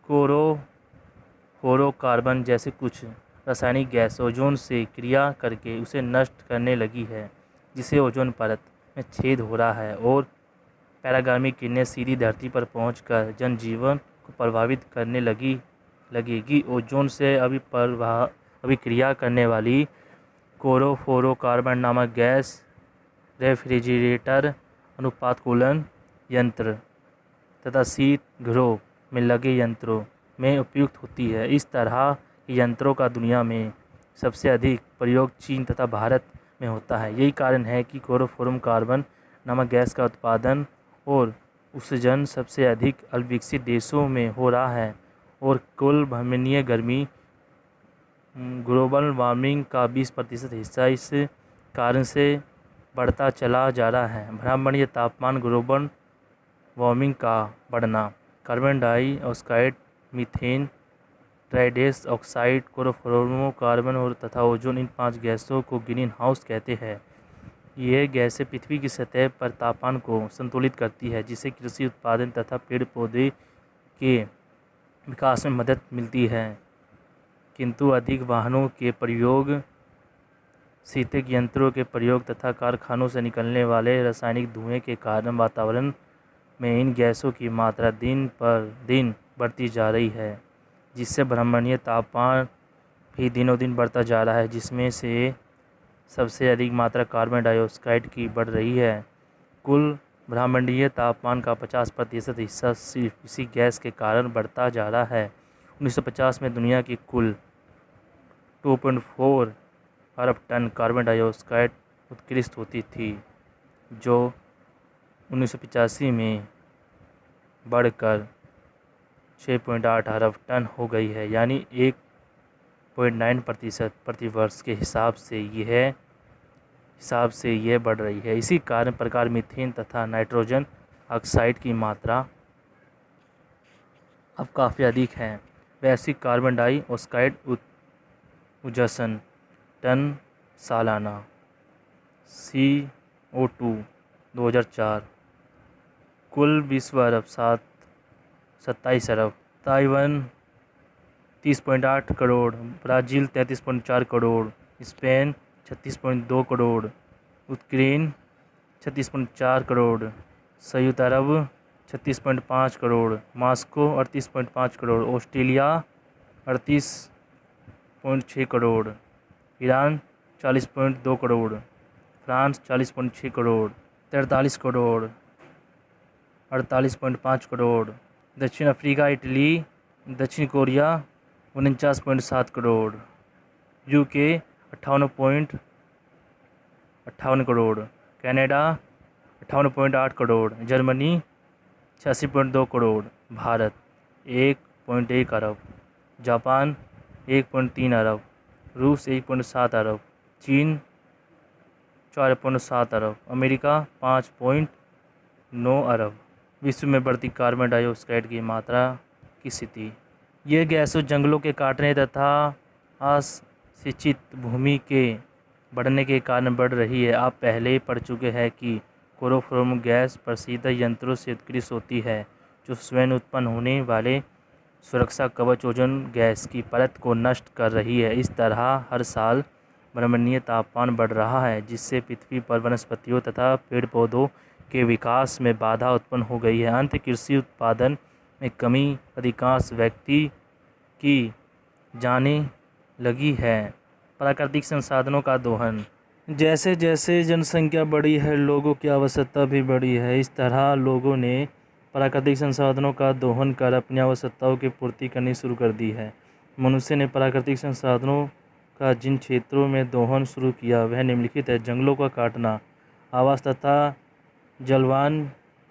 S1: क्लोरोफ्लोरोकार्बन जैसे कुछ रासायनिक गैस ओजोन से क्रिया करके उसे नष्ट करने लगी है, जिससे ओजोन परत में छेद हो रहा है और पराबैंगनी किरणें सीधी धरती पर पहुंचकर जनजीवन को प्रभावित करने लगेगी। ओजोन से अभिक्रिया करने वाली क्लोरोफ्लोरोकार्बन नामक गैस रेफ्रिजरेटर, अनुपात कूलन यंत्र तथा शीत गृहों में लगे यंत्रों में उपयुक्त होती है। इस तरह के यंत्रों का दुनिया में सबसे अधिक प्रयोग चीन तथा भारत में होता है। यही कारण है कि क्लोरोफ्लोरोकार्बन नामक गैस का उत्पादन और उत्सर्जन सबसे अधिक अल्पविकसित देशों में हो रहा है और कुल भ्रमणीय गर्मी ग्लोबल वार्मिंग का 20% हिस्सा इस कारण से बढ़ता चला जा रहा है। भ्रमणीय तापमान, ग्लोबल वार्मिंग का बढ़ना, carbon dioxide, methane, nitrous oxide, chlorofluorocarbon और तथा ओजोन, इन 5 गैसों को ग्रीन हाउस कहते हैं। यह गैसें पृथ्वी की सतह पर तापमान को संतुलित करती है, जिससे कृषि उत्पादन तथा पेड़ पौधे के विकास में मदद मिलती है। किंतु अधिक वाहनों के प्रयोग, शीतक यंत्रों के प्रयोग तथा कारखानों से निकलने वाले रासायनिक धुएं के कारण वातावरण में इन गैसों की मात्रा दिन पर दिन बढ़ती जा रही है, जिससे भ्रमणीय तापमान भी दिनों दिन बढ़ता जा रहा है, जिसमें से सबसे अधिक मात्रा कार्बन डाइऑक्साइड की बढ़ रही है। कुल भ्रमणीय तापमान का 50% हिस्सा सिर्फ इसी गैस के कारण बढ़ता जा रहा है। 1950 में दुनिया की कुल 2.4 अरब टन कार्बन डाइऑक्साइड उत्सर्जित होती थी, जो 1985 में बढ़कर 6.8 अरब टन हो गई है, यानी 1.9% प्रतिवर्ष के हिसाब से यह बढ़ रही है। इसी प्रकार मीथेन तथा नाइट्रोजन ऑक्साइड की मात्रा अब काफ़ी अधिक है। वैश्विक कार्बन डाइऑक्साइड उत्सर्जन टन सालाना CO2 2004 कुल विश्व अरब 27 अरब, Taiwan 30.8 crore, Brazil 33.4 crore, Spain 36.2 crore, Ukraine 36.4 crore, संयुक्त अरब 36.5 crore, Moscow 38.5 crore, Australia 38.6 crore, Iran 40.2 crore, France 40.6 crore, 43 crore, 48.5 crore, दक्षिण अफ्रीका, इटली, दक्षिण Korea 49.7 crore, UK 58 crore, Canada 58.8 crore, Germany 86.2 crore, Bharat 1.1 अरब, जापान 1.3 अरब, रूस 1.7 अरब, चीन 4.7 अरब, अमेरिका 5.9 अरब। विश्व में बढ़ती कार्बन डाइऑक्साइड की मात्रा की स्थिति। ये गैसों जंगलों के काटने तथा असिंचित भूमि के बढ़ने के कारण बढ़ रही है। आप पहले ही पढ़ चुके हैं कि क्लोरोफॉर्म गैस प्रसिद्ध यंत्रों से उत्कृष्ट होती है, जो स्वयं उत्पन्न होने वाले सुरक्षा कवच ओजोन गैस की परत को नष्ट कर रही है। इस तरह हर साल वायुमंडलीय तापमान बढ़ रहा है, जिससे पृथ्वी पर वनस्पतियों तथा पेड़ पौधों के विकास में बाधा उत्पन्न हो गई है। अंत कृषि उत्पादन में कमी अधिकांश व्यक्ति की जाने लगी है। प्राकृतिक संसाधनों का दोहन। जैसे जैसे जनसंख्या बढ़ी है, लोगों की आवश्यकता भी बढ़ी है। इस तरह लोगों ने प्राकृतिक संसाधनों का दोहन कर अपनी आवश्यकताओं की पूर्ति करनी शुरू कर दी है। मनुष्य ने प्राकृतिक संसाधनों का जिन क्षेत्रों में दोहन शुरू किया वह निम्नलिखित है। जंगलों का काटना, आवास तथा जलवान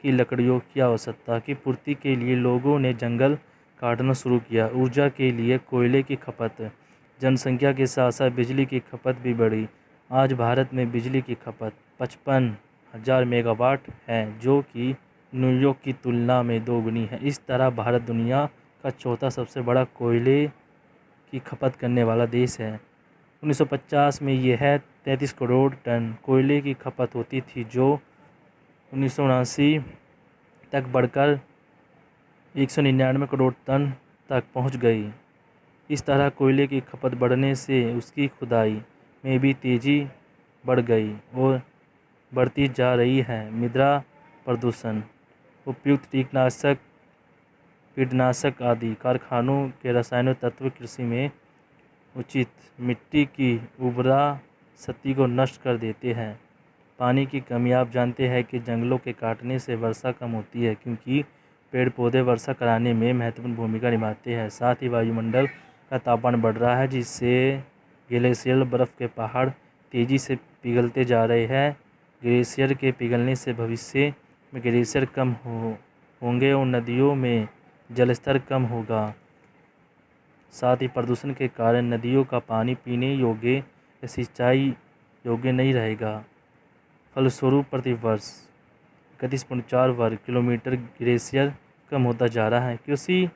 S1: की लकड़ियों की आवश्यकता की पूर्ति के लिए लोगों ने जंगल काटना शुरू किया। ऊर्जा के लिए कोयले की खपत, जनसंख्या के साथ साथ बिजली की खपत भी बढ़ी। आज भारत में बिजली की खपत 55,000 मेगावाट है, जो कि न्यूयॉर्क की तुलना में दोगुनी है। इस तरह भारत दुनिया का चौथा सबसे बड़ा कोयले की खपत करने वाला देश है। 1950 में यह 33 करोड़ टन कोयले की खपत होती थी, जो 1979 तक बढ़कर 199 करोड़ टन तक पहुंच गई। इस तरह कोयले की खपत बढ़ने से उसकी खुदाई में भी तेज़ी बढ़ गई और बढ़ती जा रही है। मृदा प्रदूषण, उपयुक्त कीटनाशक आदि कारखानों के रासायनिक तत्व कृषि में उचित मिट्टी की उर्वरा शक्ति को नष्ट कर देते हैं। पानी की कमी। आप जानते हैं कि जंगलों के काटने से वर्षा कम होती है, क्योंकि पेड़ पौधे वर्षा कराने में महत्वपूर्ण भूमिका निभाते हैं। साथ ही वायुमंडल का तापमान बढ़ रहा है, जिससे ग्लेशियर बर्फ़ के पहाड़ तेज़ी से पिघलते जा रहे हैं। ग्लेशियर के पिघलने से भविष्य में ग्लेशियर कम होंगे और नदियों में जलस्तर कम होगा। साथ ही प्रदूषण के कारण नदियों का पानी पीने योग्य या सिंचाई योग्य नहीं रहेगा। फलस्वरूप प्रतिवर्ष 31.4 वर्ग किलोमीटर ग्लेशियर कम होता जा रहा है। कृषि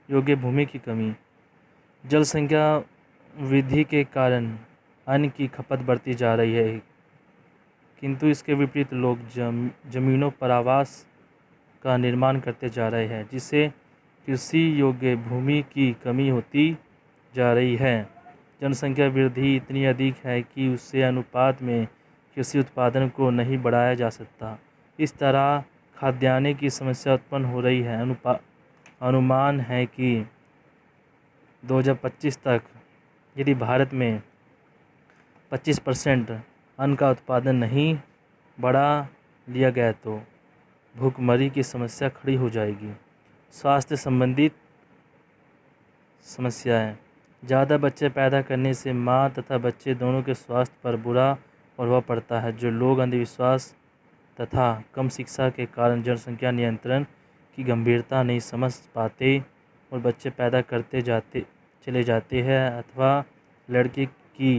S1: योग्य भूमि की कमी। जनसंख्या वृद्धि के कारण अन्न की खपत बढ़ती जा रही है, किंतु इसके विपरीत लोग जमीनों पर आवास का निर्माण करते जा रहे हैं, जिससे कृषि योग्य भूमि की कमी होती जा रही है। जनसंख्या वृद्धि इतनी अधिक है कि उससे अनुपात में कृषि उत्पादन को नहीं बढ़ाया जा सकता। इस तरह खाद्यान्न की समस्या उत्पन्न हो रही है। अनुमान है कि 2025 तक यदि भारत में 25% अन्न का उत्पादन नहीं बढ़ा लिया गया तो भूखमरी की समस्या खड़ी हो जाएगी। स्वास्थ्य संबंधित समस्याएं। ज़्यादा बच्चे पैदा करने से माँ तथा बच्चे दोनों के स्वास्थ्य पर बुरा प्रभाव पड़ता है। जो लोग अंधविश्वास तथा कम शिक्षा के कारण जनसंख्या नियंत्रण की गंभीरता नहीं समझ पाते और बच्चे पैदा करते चले जाते हैं, अथवा लड़के की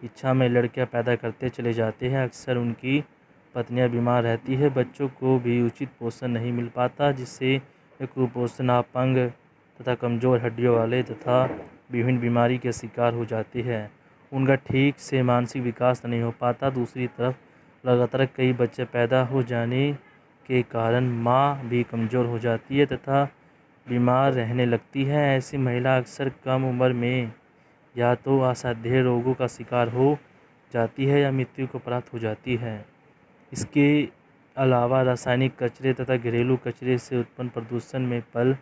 S1: इच्छा में लड़कियां पैदा करते चले जाते हैं, अक्सर उनकी पत्नियां बीमार रहती है। बच्चों को भी उचित पोषण नहीं मिल पाता, जिससे कुपोषण, अपंग तथा कमज़ोर हड्डियों वाले तथा विभिन्न बीमारी के शिकार हो जाते हैं। उनका ठीक से मानसिक विकास नहीं हो पाता। दूसरी तरफ लगातार कई बच्चे पैदा हो जाने के कारण माँ भी कमज़ोर हो जाती है तथा बीमार रहने लगती है। ऐसी महिला अक्सर कम उम्र में या तो असाध्य रोगों का शिकार हो जाती है या मृत्यु को प्राप्त हो जाती है। इसके अलावा रासायनिक कचरे तथा घरेलू कचरे से उत्पन्न प्रदूषण में पल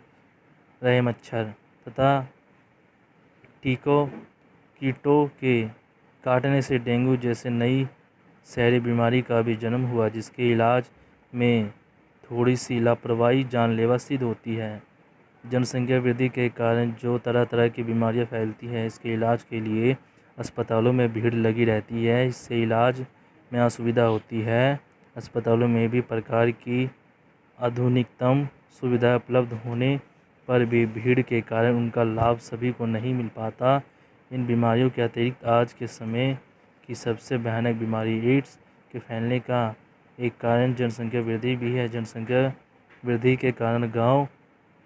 S1: रहे मच्छर तथा कीटों के काटने से डेंगू जैसे नई शहरी बीमारी का भी जन्म हुआ, जिसके इलाज में थोड़ी सी लापरवाही जानलेवा सिद्ध होती है। जनसंख्या वृद्धि के कारण जो तरह तरह की बीमारियां फैलती हैं, इसके इलाज के लिए अस्पतालों में भीड़ लगी रहती है। इससे इलाज में असुविधा होती है। अस्पतालों में भी प्रकार की आधुनिकतम सुविधाएं उपलब्ध होने पर भी भीड़ के कारण उनका लाभ सभी को नहीं मिल पाता। इन बीमारियों के अतिरिक्त आज के समय की सबसे भयानक बीमारी एड्स के फैलने का एक कारण जनसंख्या वृद्धि भी है। जनसंख्या वृद्धि के कारण गांव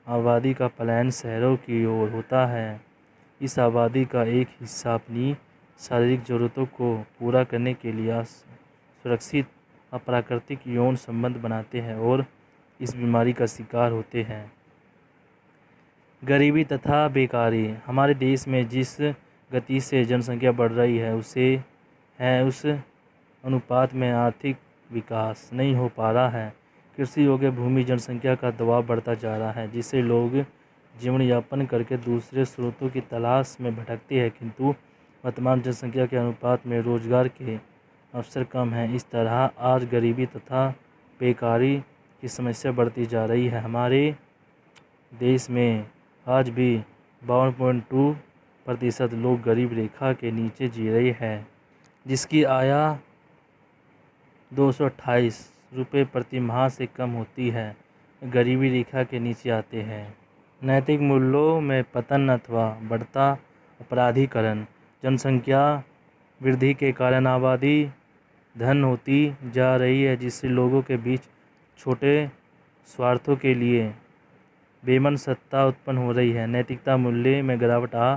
S1: आबादी का पलायन शहरों की ओर होता है। इस आबादी का एक हिस्सा अपनी शारीरिक ज़रूरतों को पूरा करने के लिए सुरक्षित अप्राकृतिक यौन संबंध बनाते हैं और इस बीमारी का शिकार होते हैं। गरीबी तथा बेकारी। हमारे देश में जिस गति से जनसंख्या बढ़ रही है उस अनुपात में आर्थिक विकास नहीं हो पा रहा है। कृषि योग्य भूमि जनसंख्या का दबाव बढ़ता जा रहा है, जिससे लोग जीवन यापन करके दूसरे स्रोतों की तलाश में भटकते हैं, किंतु वर्तमान जनसंख्या के अनुपात में रोजगार के अवसर कम हैं। इस तरह आज गरीबी तथा बेकारी की समस्या बढ़ती जा रही है। हमारे देश में आज भी 52.2% लोग गरीब रेखा के नीचे जी रहे हैं, जिसकी आय 228 रुपये प्रति माह से कम होती है। गरीबी रेखा के नीचे आते हैं। नैतिक मूल्यों में पतन अथवा बढ़ता अपराधीकरण। जनसंख्या वृद्धि के कारण आबादी धन होती जा रही है, जिससे लोगों के बीच छोटे स्वार्थों के लिए बेमन सत्ता उत्पन्न हो रही है। नैतिकता मूल्य में गिरावट आ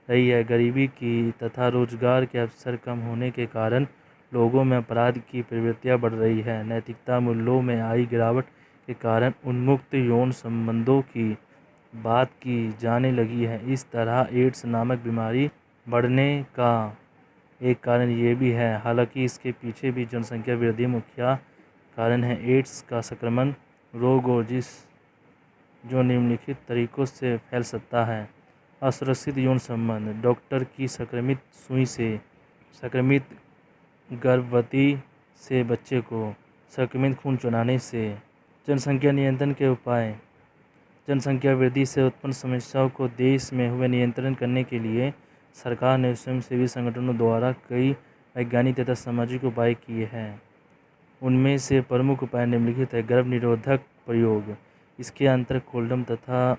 S1: रही है। गरीबी की तथा रोजगार के अवसर कम होने के कारण लोगों में अपराध की प्रवृत्तियां बढ़ रही है। नैतिकता मूल्यों में आई गिरावट के कारण उन्मुक्त यौन संबंधों की बात की जाने लगी है। इस तरह एड्स नामक बीमारी बढ़ने का एक कारण ये भी है, हालांकि इसके पीछे भी जनसंख्या वृद्धि मुख्य कारण है। एड्स का संक्रमण रोग और जो निम्नलिखित तरीकों से फैल सकता है। असुरक्षित यौन संबंध। डॉक्टर की संक्रमित सुई से, संक्रमित गर्भवती से, बच्चे को संक्रमित खून चुनाने से। जनसंख्या नियंत्रण के उपाय। जनसंख्या वृद्धि से उत्पन्न समस्याओं को देश में हुए नियंत्रण करने के लिए सरकार ने स्वयंसेवी संगठनों द्वारा कई वैज्ञानिक तथा सामाजिक उपाय किए हैं। उनमें से प्रमुख उपाय निम्नलिखित है। गर्भ निरोधक प्रयोग। इसके अंतर्गत कोल्डम तथा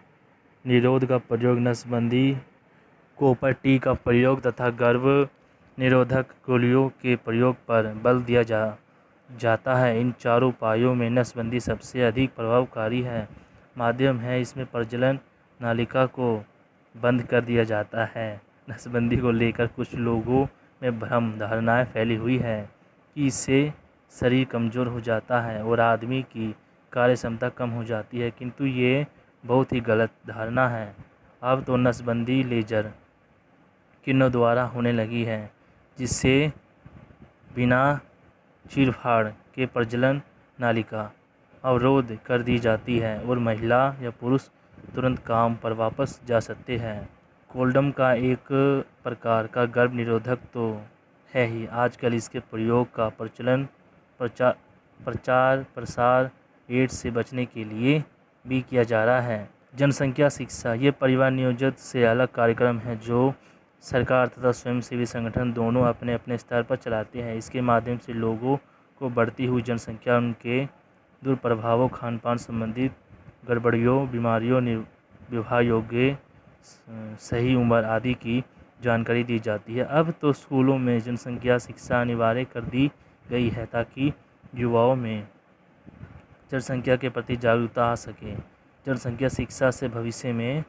S1: निरोध का प्रयोग, नसबंदी, कॉपर टी का प्रयोग तथा गर्भ निरोधक गोलियों के प्रयोग पर बल दिया जाता है। इन चारों उपायों में नसबंदी सबसे अधिक प्रभावकारी है माध्यम है। इसमें प्रजनन नालिका को बंद कर दिया जाता है। नसबंदी को लेकर कुछ लोगों में भ्रम धारणाएं फैली हुई है कि इससे शरीर कमज़ोर हो जाता है और आदमी की कार्य क्षमता कम हो जाती है, किंतु ये बहुत ही गलत धारणा है। अब तो नसबंदी लेजर किरणों द्वारा होने लगी है, जिससे बिना चीरफाड़ के प्रजनन नालिका अवरोध कर दी जाती है और महिला या पुरुष तुरंत काम पर वापस जा सकते हैं। कोल्डम का एक प्रकार का गर्भ निरोधक तो है ही, आजकल इसके प्रयोग का प्रचार प्रसार एड्स से बचने के लिए भी किया जा रहा है। जनसंख्या शिक्षा। ये परिवार नियोजित से अलग कार्यक्रम है जो सरकार तथा स्वयंसेवी संगठन दोनों अपने अपने स्तर पर चलाते हैं। इसके माध्यम से लोगों को बढ़ती हुई जनसंख्या, उनके दुष्प्रभावों, खान पान संबंधित गड़बड़ियों, बीमारियों, विवाह योग्य, सही उम्र आदि की जानकारी दी जाती है। अब तो स्कूलों में जनसंख्या शिक्षा अनिवार्य कर दी गई है ताकि युवाओं में जनसंख्या के प्रति जागरूकता आ सके। जनसंख्या शिक्षा से भविष्य में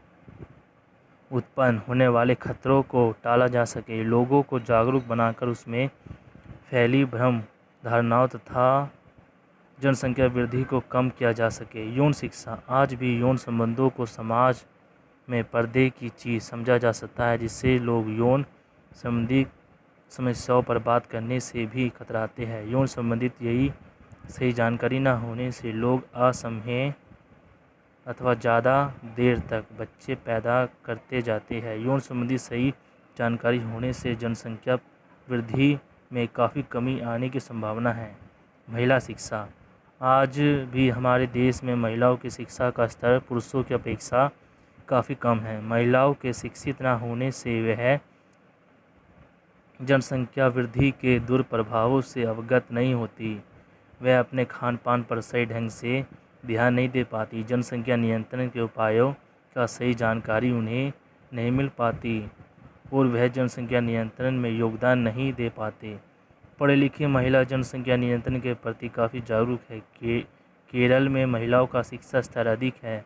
S1: उत्पन्न होने वाले खतरों को टाला जा सके। लोगों को जागरूक बनाकर उसमें फैली भ्रम धारणाओं तथा जनसंख्या वृद्धि को कम किया जा सके। यौन शिक्षा। आज भी यौन संबंधों को समाज में पर्दे की चीज़ समझा जा सकता है, जिससे लोग यौन संबंधी समस्याओं पर बात करने से भी कतराते हैं। यौन संबंधित यही सही जानकारी न होने से लोग असमय अथवा ज़्यादा देर तक बच्चे पैदा करते जाते हैं। यौन संबंधी सही जानकारी होने से जनसंख्या वृद्धि में काफ़ी कमी आने की संभावना है। महिला शिक्षा। आज भी हमारे देश में महिलाओं की शिक्षा का स्तर पुरुषों की अपेक्षा काफ़ी कम है। महिलाओं के शिक्षित न होने से वह जनसंख्या वृद्धि के दुष्प्रभावों से अवगत नहीं होती। वह अपने खान पान पर सही ढंग से ध्यान नहीं दे पाती। जनसंख्या नियंत्रण के उपायों का सही जानकारी उन्हें नहीं मिल पाती और वह जनसंख्या नियंत्रण में योगदान नहीं दे पाते। पढ़ी लिखी महिला जनसंख्या नियंत्रण के प्रति काफ़ी जागरूक है। केरल में महिलाओं का शिक्षा स्तर अधिक है,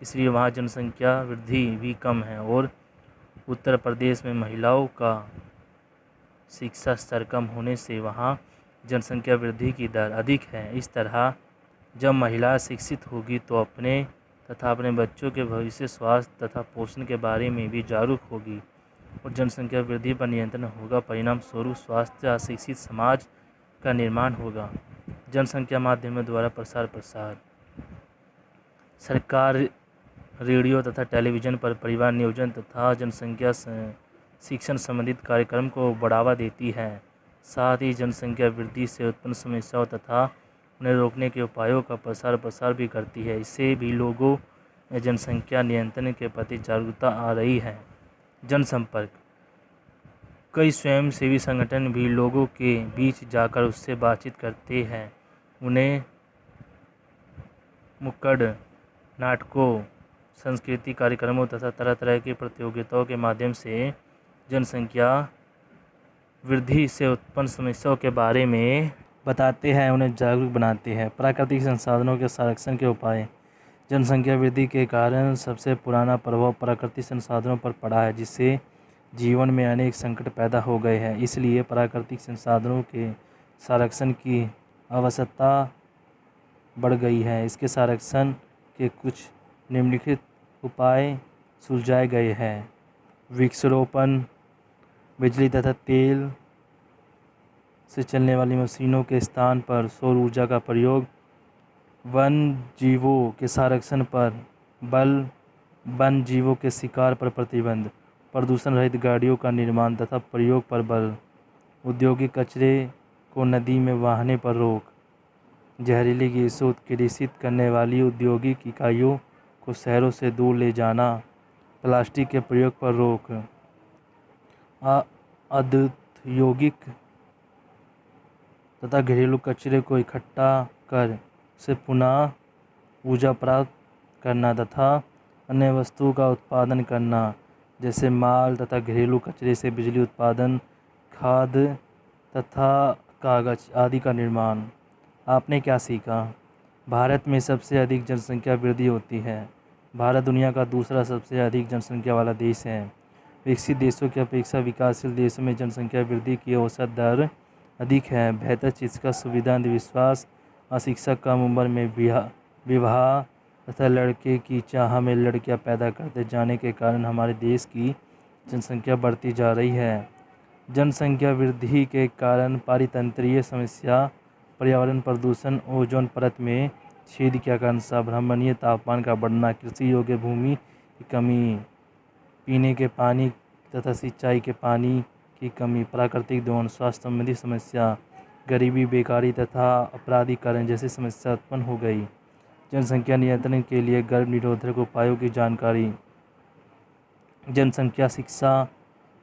S1: इसलिए वहाँ जनसंख्या वृद्धि भी कम है। और उत्तर प्रदेश में महिलाओं का शिक्षा स्तर कम होने से वहाँ जनसंख्या वृद्धि की दर अधिक है। इस तरह जब महिला शिक्षित होगी तो अपने तथा अपने बच्चों के भविष्य, स्वास्थ्य तथा पोषण के बारे में भी जागरूक होगी और जनसंख्या वृद्धि पर नियंत्रण होगा। परिणाम स्वरूप स्वास्थ्य और शिक्षित समाज का निर्माण होगा। जनसंख्या माध्यमों द्वारा प्रसार सरकार रेडियो तथा टेलीविज़न पर परिवार नियोजन तथा जनसंख्या शिक्षण संबंधित कार्यक्रम को बढ़ावा देती है। साथ ही जनसंख्या वृद्धि से उत्पन्न समस्याओं तथा उन्हें रोकने के उपायों का प्रसार भी करती है। इससे भी लोगों में जनसंख्या नियंत्रण के प्रति जागरूकता आ रही है। जनसंपर्क, कई स्वयंसेवी संगठन भी लोगों के बीच जाकर उससे बातचीत करते हैं। उन्हें नुक्कड़ नाटकों, सांस्कृतिक कार्यक्रमों तथा तरह तरह की प्रतियोगिताओं के माध्यम से जनसंख्या वृद्धि से उत्पन्न समस्याओं के बारे में बताते हैं, उन्हें जागरूक बनाते हैं। प्राकृतिक संसाधनों के संरक्षण के उपाय। जनसंख्या वृद्धि के कारण सबसे पुराना प्रभाव प्राकृतिक संसाधनों पर पड़ा है, जिससे जीवन में अनेक संकट पैदा हो गए हैं। इसलिए प्राकृतिक संसाधनों के संरक्षण की आवश्यकता बढ़ गई है। इसके संरक्षण के कुछ निम्नलिखित उपाय सुझाए गए हैं। वृक्षारोपण, बिजली तथा तेल से चलने वाली मशीनों के स्थान पर सौर ऊर्जा का प्रयोग, वन जीवों के संरक्षण पर बल, वन जीवों के शिकार पर प्रतिबंध, प्रदूषण रहित गाड़ियों का निर्माण तथा प्रयोग पर बल, औद्योगिक कचरे को नदी में बहाने पर रोक, जहरीली गैसों उत्प्रेषित करने वाली औद्योगिक इकाइयों को शहरों से दूर ले जाना, प्लास्टिक के प्रयोग पर रोक, औद्योगिक तथा घरेलू कचरे को इकट्ठा कर उसे पुनः ऊर्जा प्राप्त करना तथा अन्य वस्तुओं का उत्पादन करना, जैसे माल तथा घरेलू कचरे से बिजली उत्पादन, खाद तथा कागज आदि का निर्माण। आपने क्या सीखा? भारत में सबसे अधिक जनसंख्या वृद्धि होती है। भारत दुनिया का दूसरा सबसे अधिक जनसंख्या वाला देश है। विकसित देशों की अपेक्षा विकासशील देशों में जनसंख्या वृद्धि की औसत दर अधिक है। बेहतर चिकित्सा सुविधा, अंधविश्वास और शिक्षा, कम उम्र में विवाह तथा लड़के की चाह में लड़कियां पैदा करते जाने के कारण हमारे देश की जनसंख्या बढ़ती जा रही है। जनसंख्या वृद्धि के कारण पारितंत्रीय समस्या, पर्यावरण प्रदूषण, ओजोन परत में छेद के कारण संभवनीय तापमान का बढ़ना, कृषि योग्य भूमि की कमी, पीने के पानी तथा सिंचाई के पानी की कमी, प्राकृतिक दोहन, स्वास्थ्य संबंधी समस्या, गरीबी, बेकारी तथा अपराधीकरण जैसी समस्या उत्पन्न हो गई। जनसंख्या नियंत्रण के लिए गर्भ निरोधक उपायों की जानकारी। जनसंख्या शिक्षा,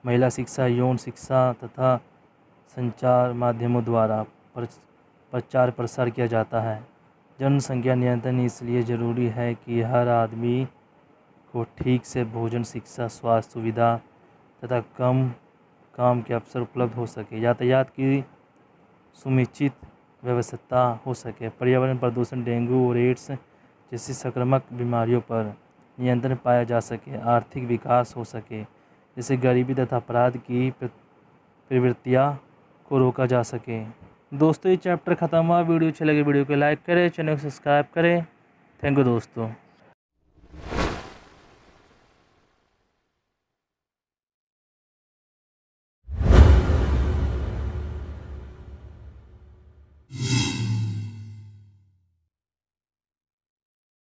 S1: महिला शिक्षा, यौन शिक्षा तथा संचार माध्यमों द्वारा प्रचार प्रसार किया जाता है। जनसंख्या नियंत्रण इसलिए ज़रूरी है कि हर आदमी को ठीक से भोजन, शिक्षा, स्वास्थ्य सुविधा तथा कम काम के अवसर उपलब्ध हो सके, यातायात की सुनिश्चित व्यवस्था हो सके, पर्यावरण प्रदूषण, डेंगू और एड्स जैसी संक्रामक बीमारियों पर नियंत्रण पाया जा सके, आर्थिक विकास हो सके, जिससे गरीबी तथा अपराध की प्रवृत्तियाँ को रोका जा सके। दोस्तों, ये चैप्टर ख़त्म हुआ। वीडियो अच्छे लगे वीडियो को लाइक करें, चैनल को सब्सक्राइब करें। थैंक यू दोस्तों।